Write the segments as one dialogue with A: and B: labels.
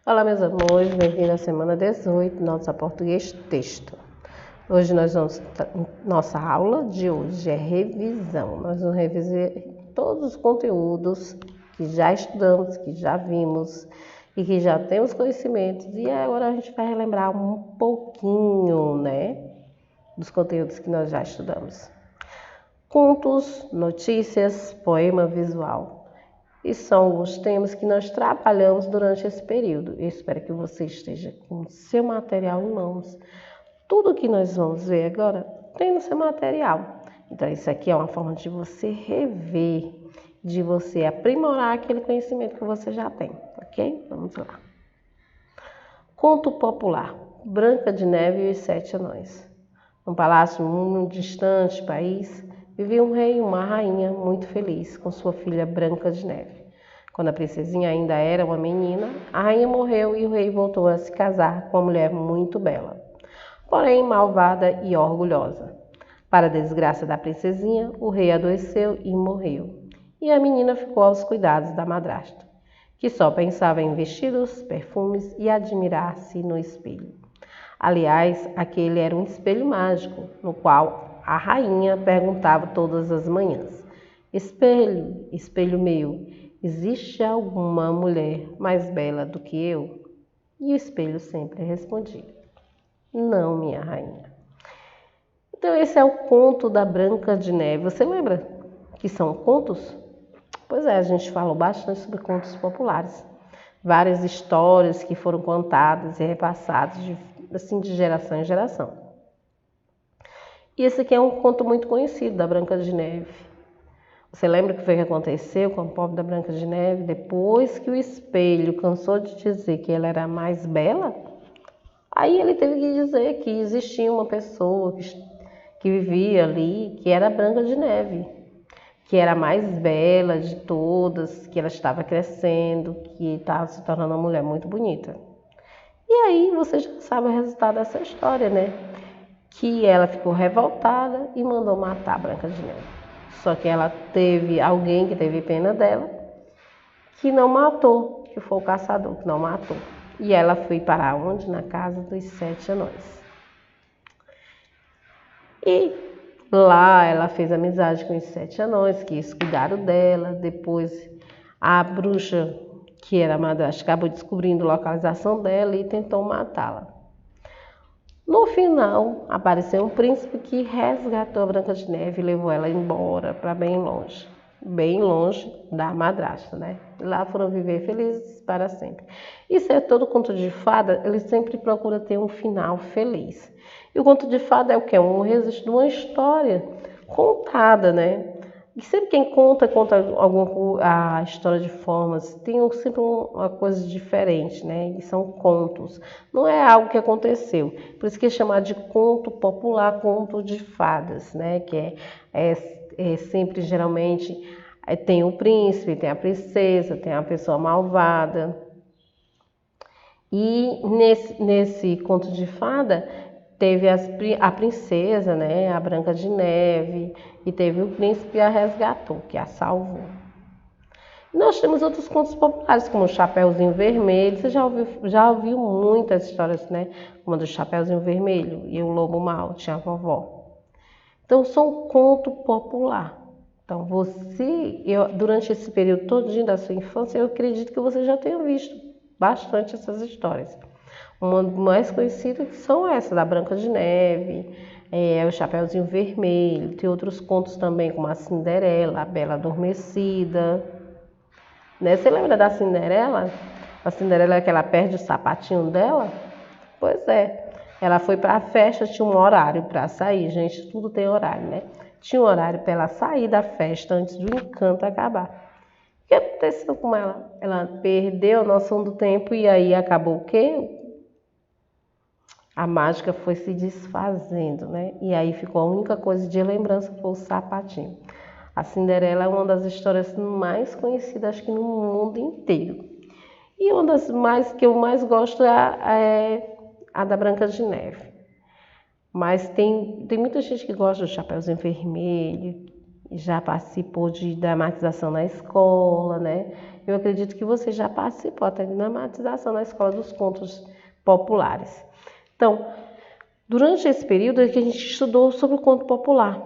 A: Olá, meus amores, bem-vindos à semana 18, nossa português texto. Hoje nossa aula de hoje é revisão. Nós vamos revisar todos os conteúdos que já estudamos, que já vimos e que já temos conhecimentos. E agora a gente vai relembrar um pouquinho, dos conteúdos que nós já estudamos. Contos, notícias, poema visual. E são os temas que nós trabalhamos durante esse período. Eu espero que você esteja com o seu material em mãos. Tudo que nós vamos ver agora tem no seu material. Então, isso aqui é uma forma de você rever, de você aprimorar aquele conhecimento que você já tem, ok? Vamos lá. Conto popular: Branca de Neve e os Sete Anões. Num palácio muito distante país, vivia um rei e uma rainha muito feliz com sua filha Branca de Neve. Quando a princesinha ainda era uma menina, a rainha morreu e o rei voltou a se casar com uma mulher muito bela, porém malvada e orgulhosa. Para a desgraça da princesinha, o rei adoeceu e morreu, e a menina ficou aos cuidados da madrasta, que só pensava em vestidos, perfumes e admirar-se no espelho. Aliás, aquele era um espelho mágico, no qual a rainha perguntava todas as manhãs: Espelho, espelho meu, existe alguma mulher mais bela do que eu? E o espelho sempre respondia: Não, minha rainha. Então esse é o conto da Branca de Neve. Você lembra que são contos? Pois é, a gente falou bastante sobre contos populares. Várias histórias que foram contadas e repassadas de geração em geração. E esse aqui é um conto muito conhecido da Branca de Neve. Você lembra o que foi que aconteceu com a pobre da Branca de Neve? Depois que o espelho cansou de dizer que ela era a mais bela, aí ele teve que dizer que existia uma pessoa que vivia ali, que era a Branca de Neve, que era a mais bela de todas, que ela estava crescendo, que estava se tornando uma mulher muito bonita. E aí você já sabe o resultado dessa história, Que ela ficou revoltada e mandou matar a Branca de Neve. Só que ela teve alguém que teve pena dela, que não matou, que foi o caçador que não matou. E ela foi parar onde? Na casa dos Sete Anões. E lá ela fez amizade com os Sete Anões, que cuidaram dela. Depois a bruxa, que era a madrasta, acabou descobrindo a localização dela e tentou matá-la. No final, apareceu um príncipe que resgatou a Branca de Neve e levou ela embora para bem longe da madrasta, Lá foram viver felizes para sempre. Isso é todo conto de fada, ele sempre procura ter um final feliz. E o conto de fada é o quê? Um registro de uma história contada, E sempre quem conta a história de formas, tem sempre uma coisa diferente, E são contos. Não é algo que aconteceu. Por isso que é chamado de conto popular, conto de fadas, Que é sempre, geralmente, tem o príncipe, tem a princesa, tem a pessoa malvada. E nesse conto de fada, teve a princesa, a Branca de Neve, e teve o príncipe que a resgatou, que a salvou. Nós temos outros contos populares, como o Chapeuzinho Vermelho. Você já ouviu muitas histórias, Como a do Chapeuzinho Vermelho e o Lobo Mau, tinha a vovó. Então, são conto popular. Então, durante esse período todinho da sua infância, eu acredito que você já tenha visto bastante essas histórias. Uma mais conhecida são essa, da Branca de Neve, o Chapeuzinho Vermelho. Tem outros contos também, como a Cinderela, a Bela Adormecida. Você lembra da Cinderela? A Cinderela que ela perde o sapatinho dela? Pois é. Ela foi para a festa, tinha um horário para sair. Gente, tudo tem horário, Tinha um horário para ela sair da festa antes do encanto acabar. O que aconteceu com ela? Ela perdeu a noção do tempo e aí acabou o quê? A mágica foi se desfazendo, E aí ficou a única coisa de lembrança foi o sapatinho. A Cinderela é uma das histórias mais conhecidas, acho que no mundo inteiro. E uma das que eu mais gosto é a da Branca de Neve. Mas tem muita gente que gosta do Chapeuzinho Vermelho, já participou de dramatização na escola, né? Eu acredito que você já participou até de dramatização na escola dos contos populares. Então, durante esse período é que a gente estudou sobre o conto popular,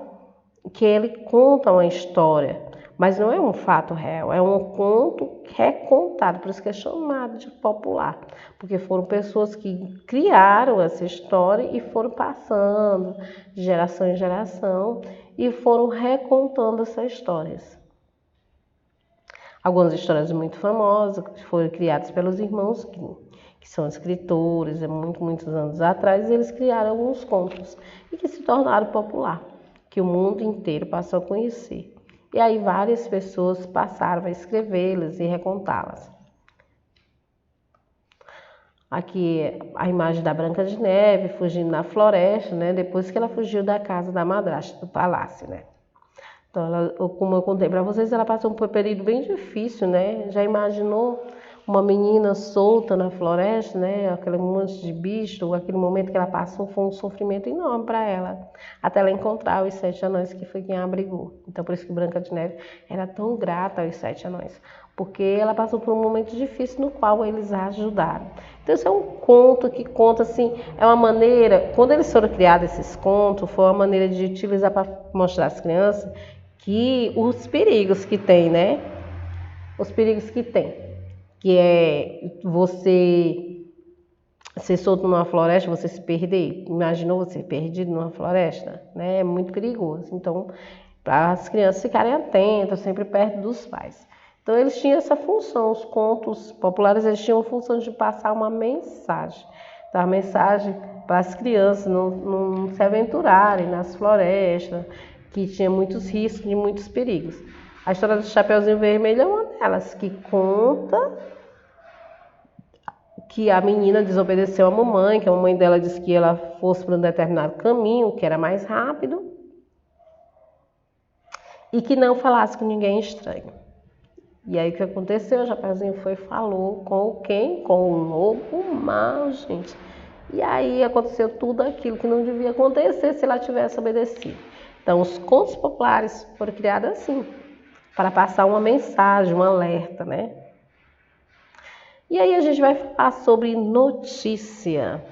A: que ele conta uma história, mas não é um fato real, é um conto recontado, por isso que é chamado de popular, porque foram pessoas que criaram essa história e foram passando de geração em geração e foram recontando essas histórias. Algumas histórias muito famosas foram criadas pelos irmãos Grimm, que são escritores, muitos anos atrás, eles criaram alguns contos e que se tornaram popular, que o mundo inteiro passou a conhecer. E aí várias pessoas passaram a escrevê-las e recontá-las. Aqui a imagem da Branca de Neve fugindo na floresta, né? Depois que ela fugiu da casa da madrasta, do palácio, né? Então, como eu contei para vocês, ela passou por um período bem difícil, né? Já imaginou uma menina solta na floresta, né? Aquele monte de bicho, aquele momento que ela passou foi um sofrimento enorme para ela, até ela encontrar os 7 anões, que foi quem a abrigou. Então, por isso que Branca de Neve era tão grata aos 7 anões, porque ela passou por um momento difícil no qual eles a ajudaram. Então, isso é um conto que conta, assim, é uma maneira, quando eles foram criados esses contos, foi uma maneira de utilizar para mostrar às crianças que os perigos que tem, né? Os perigos que tem, que é você ser solto numa floresta, você se perder. Imaginou você perdido numa floresta, né? É muito perigoso. Então, para as crianças ficarem atentas, sempre perto dos pais. Então, eles tinham essa função, os contos populares, eles tinham a função de passar uma mensagem. Então, a mensagem para as crianças não se aventurarem nas florestas, que tinha muitos riscos e muitos perigos. A história do Chapeuzinho Vermelho é uma delas, que conta que a menina desobedeceu a mamãe, que a mamãe dela disse que ela fosse para um determinado caminho, que era mais rápido, e que não falasse com ninguém estranho. E aí o que aconteceu? O Chapeuzinho foi e falou com quem? Com o lobo mau, gente. E aí aconteceu tudo aquilo que não devia acontecer se ela tivesse obedecido. Então, os contos populares foram criados assim, para passar uma mensagem, um alerta, né? E aí a gente vai falar sobre notícia.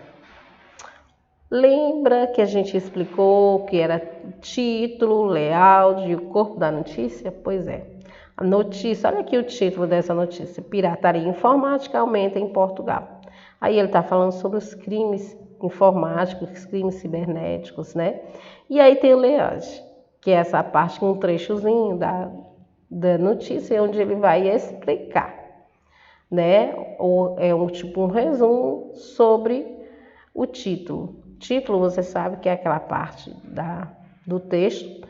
A: Lembra que a gente explicou que era título, layout e o corpo da notícia? Pois é. A notícia, olha aqui o título dessa notícia: Pirataria informática aumenta em Portugal. Aí ele está falando sobre os crimes informáticos, os crimes cibernéticos, né? E aí tem o layout, que é essa parte com um trechozinho da notícia, onde ele vai explicar, né? Ou é tipo um resumo sobre o título. Título, você sabe que é aquela parte do texto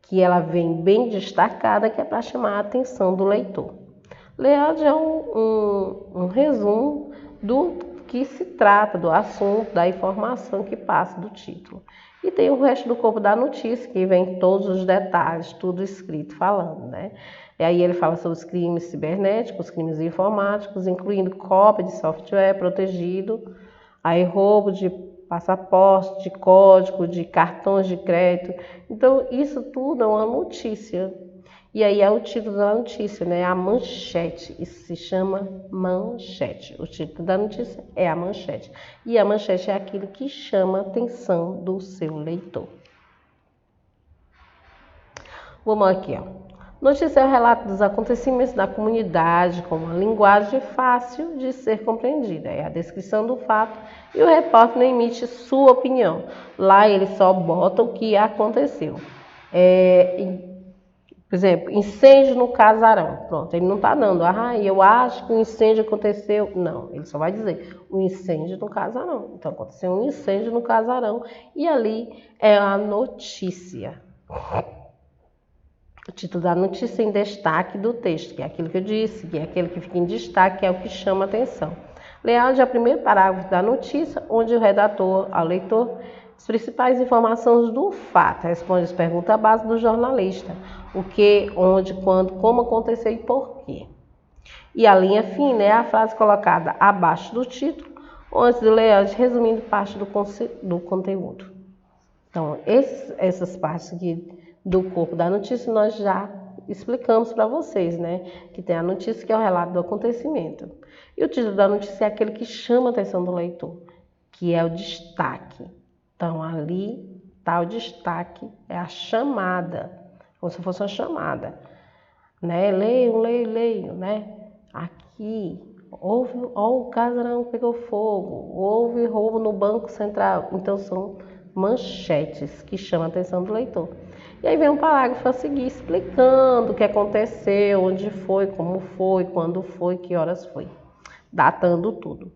A: que ela vem bem destacada, que é para chamar a atenção do leitor. Layout é um resumo do que se trata, do assunto, da informação que passa do título. E tem o resto do corpo da notícia, que vem todos os detalhes, tudo escrito falando, né? E aí ele fala sobre os crimes cibernéticos, os crimes informáticos, incluindo cópia de software protegido, aí roubo de passaporte, de código, de cartões de crédito. Então, isso tudo é uma notícia. E aí é o título da notícia, né? A manchete. Isso se chama manchete. O título da notícia é a manchete. E a manchete é aquilo que chama a atenção do seu leitor. Vamos aqui, ó. Notícia é o relato dos acontecimentos da comunidade com uma linguagem fácil de ser compreendida. É a descrição do fato e o repórter não emite sua opinião. Lá ele só bota o que aconteceu. Por exemplo, incêndio no casarão. Pronto, ele não está dando, eu acho que o incêndio aconteceu. Não, ele só vai dizer o incêndio no casarão. Então, aconteceu um incêndio no casarão e ali é a notícia. O título da notícia em destaque do texto, que é aquilo que eu disse, que é aquele que fica em destaque, que é o que chama atenção. Layout é o primeiro parágrafo da notícia, onde o redator, ao leitor, as principais informações do fato, responde as perguntas básicas do jornalista: o que, onde, quando, como aconteceu e por quê. E a linha fina é a frase colocada abaixo do título, antes do layout, resumindo parte do conteúdo. Então, essas partes aqui do corpo da notícia nós já explicamos para vocês, né? Que tem a notícia que é o relato do acontecimento. E o título da notícia é aquele que chama a atenção do leitor, que é o destaque. Então ali está o destaque, é a chamada, como se fosse uma chamada, né? Leio, né? Aqui houve, ó, o casarão pegou fogo, houve roubo no Banco Central. Então são manchetes que chamam a atenção do leitor. E aí vem um parágrafo a seguir explicando o que aconteceu, onde foi, como foi, quando foi, que horas foi, datando tudo.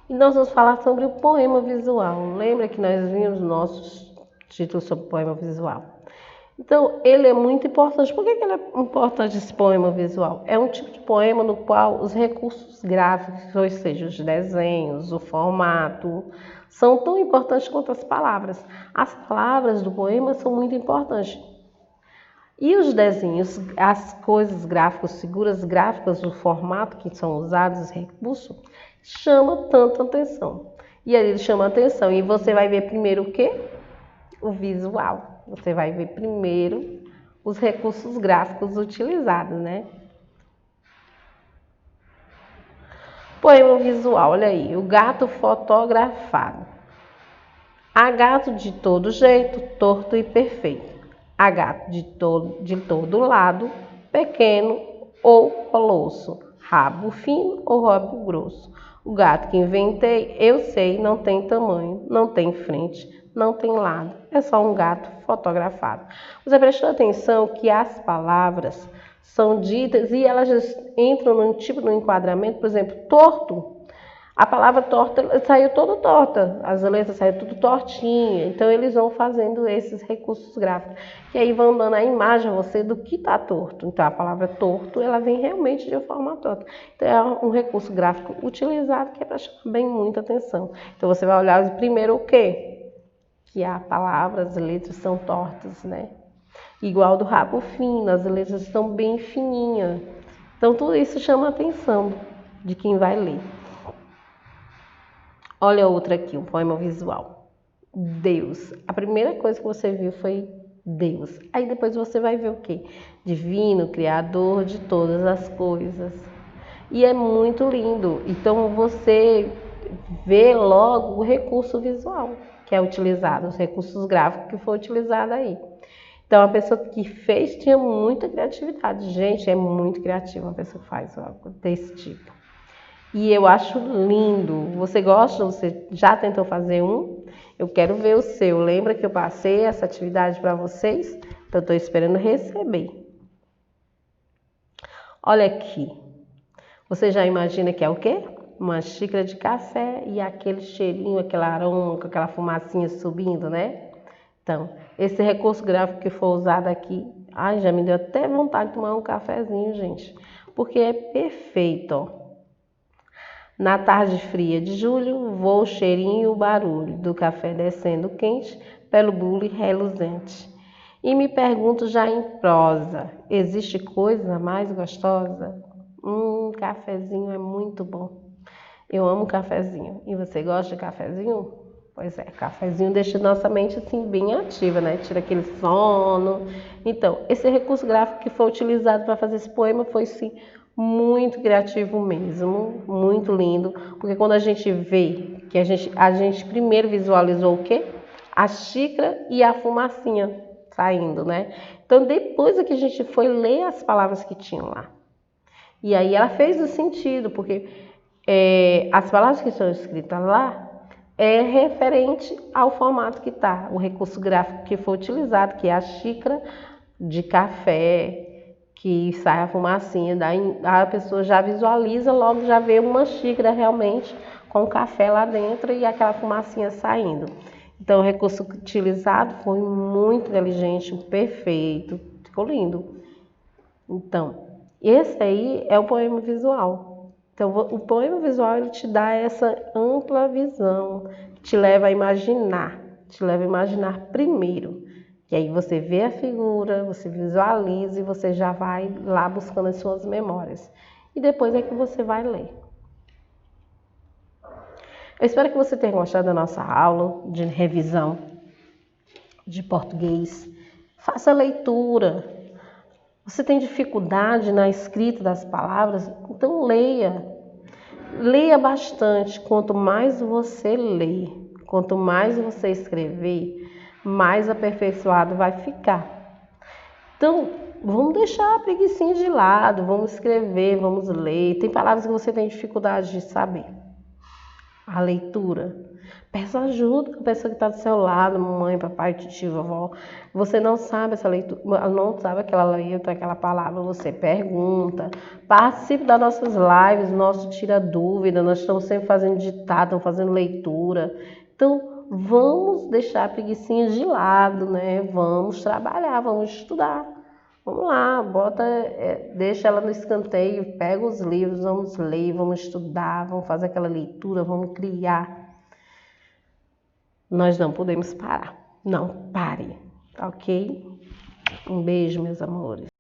A: E nós vamos falar sobre o poema visual. Lembra que nós vimos nossos títulos sobre poema visual? Então, ele é muito importante. Por que ele é importante, esse poema visual? É um tipo de poema no qual os recursos gráficos, ou seja, os desenhos, o formato, são tão importantes quanto as palavras. As palavras do poema são muito importantes. E os desenhos, as coisas gráficas, figuras gráficas, o formato que são usados, os recursos, chama tanto atenção. E aí ele chama atenção. E você vai ver primeiro o quê? O visual. Você vai ver primeiro os recursos gráficos utilizados, né? Poema visual, olha aí. O gato fotografado. Há gato de todo jeito, torto e perfeito. Há gato de todo lado, pequeno ou colosso. Rabo fino ou rabo grosso. O gato que inventei, eu sei, não tem tamanho, não tem frente, não tem lado. É só um gato fotografado. Você prestou atenção que as palavras são ditas e elas entram num tipo de enquadramento, por exemplo, torto. A palavra torta saiu toda torta, as letras saíram tudo tortinha. Então eles vão fazendo esses recursos gráficos, que aí vão dando a imagem a você do que está torto. Então a palavra torto, ela vem realmente de uma forma torta. Então é um recurso gráfico utilizado que é para chamar bem muita atenção. Então você vai olhar primeiro o quê? Que a palavra, as letras são tortas, né? Igual do rabo fino, as letras estão bem fininhas. Então tudo isso chama a atenção de quem vai ler. Olha outra aqui, um poema visual. Deus. A primeira coisa que você viu foi Deus. Aí depois você vai ver o quê? Divino, Criador de todas as coisas. E é muito lindo. Então você vê logo o recurso visual que é utilizado, os recursos gráficos que foi utilizado aí. Então a pessoa que fez tinha muita criatividade. Gente, é muito criativa uma pessoa que faz algo desse tipo. E eu acho lindo. Você gosta? Você já tentou fazer um? Eu quero ver o seu. Lembra que eu passei essa atividade para vocês? Então, eu estou esperando receber. Olha aqui. Você já imagina que é o quê? Uma xícara de café e aquele cheirinho, aquele aroma, com aquela fumacinha subindo, né? Então, esse recurso gráfico que foi usado aqui, ai, já me deu até vontade de tomar um cafezinho, gente. Porque é perfeito, ó. Na tarde fria de julho, voa o cheirinho e o barulho do café descendo quente pelo bule reluzente. E me pergunto já em prosa, existe coisa mais gostosa? Cafezinho é muito bom. Eu amo cafezinho. E você gosta de cafezinho? Pois é, cafezinho deixa nossa mente assim bem ativa, né? Tira aquele sono. Então, esse recurso gráfico que foi utilizado para fazer esse poema foi sim muito criativo mesmo, muito lindo, porque quando a gente vê que a gente primeiro visualizou o quê? A xícara e a fumacinha saindo, né? Então depois é que a gente foi ler as palavras que tinham lá. E aí ela fez o sentido, porque as palavras que estão escritas lá é referente ao formato que está, o recurso gráfico que foi utilizado, que é a xícara de café, que sai a fumacinha, daí a pessoa já visualiza, logo já vê uma xícara realmente com café lá dentro e aquela fumacinha saindo. Então o recurso utilizado foi muito inteligente, perfeito, ficou lindo. Então, esse aí é o poema visual. Então o poema visual ele te dá essa ampla visão, te leva a imaginar primeiro. E aí você vê a figura, você visualiza e você já vai lá buscando as suas memórias. E depois é que você vai ler. Eu espero que você tenha gostado da nossa aula de revisão. de português. Faça a leitura. Você tem dificuldade na escrita das palavras? Então leia. Leia bastante. Quanto mais você lê, quanto mais você escrever, mais aperfeiçoado vai ficar. Então, vamos deixar a preguicinha de lado, vamos escrever, vamos ler. Tem palavras que você tem dificuldade de saber. A leitura. Peça ajuda com a pessoa que está do seu lado, mamãe, papai, tio, vovó. Você não sabe essa leitura, não sabe aquela letra, aquela palavra, você pergunta. Participe das nossas lives, nosso Tira Dúvida, nós estamos sempre fazendo ditado, estamos fazendo leitura. Então, vamos deixar a preguicinha de lado, né? Vamos trabalhar, vamos estudar. Vamos lá, deixa ela no escanteio, pega os livros, vamos ler, vamos estudar, vamos fazer aquela leitura, vamos criar. Nós não podemos parar. Não pare, ok? Um beijo, meus amores.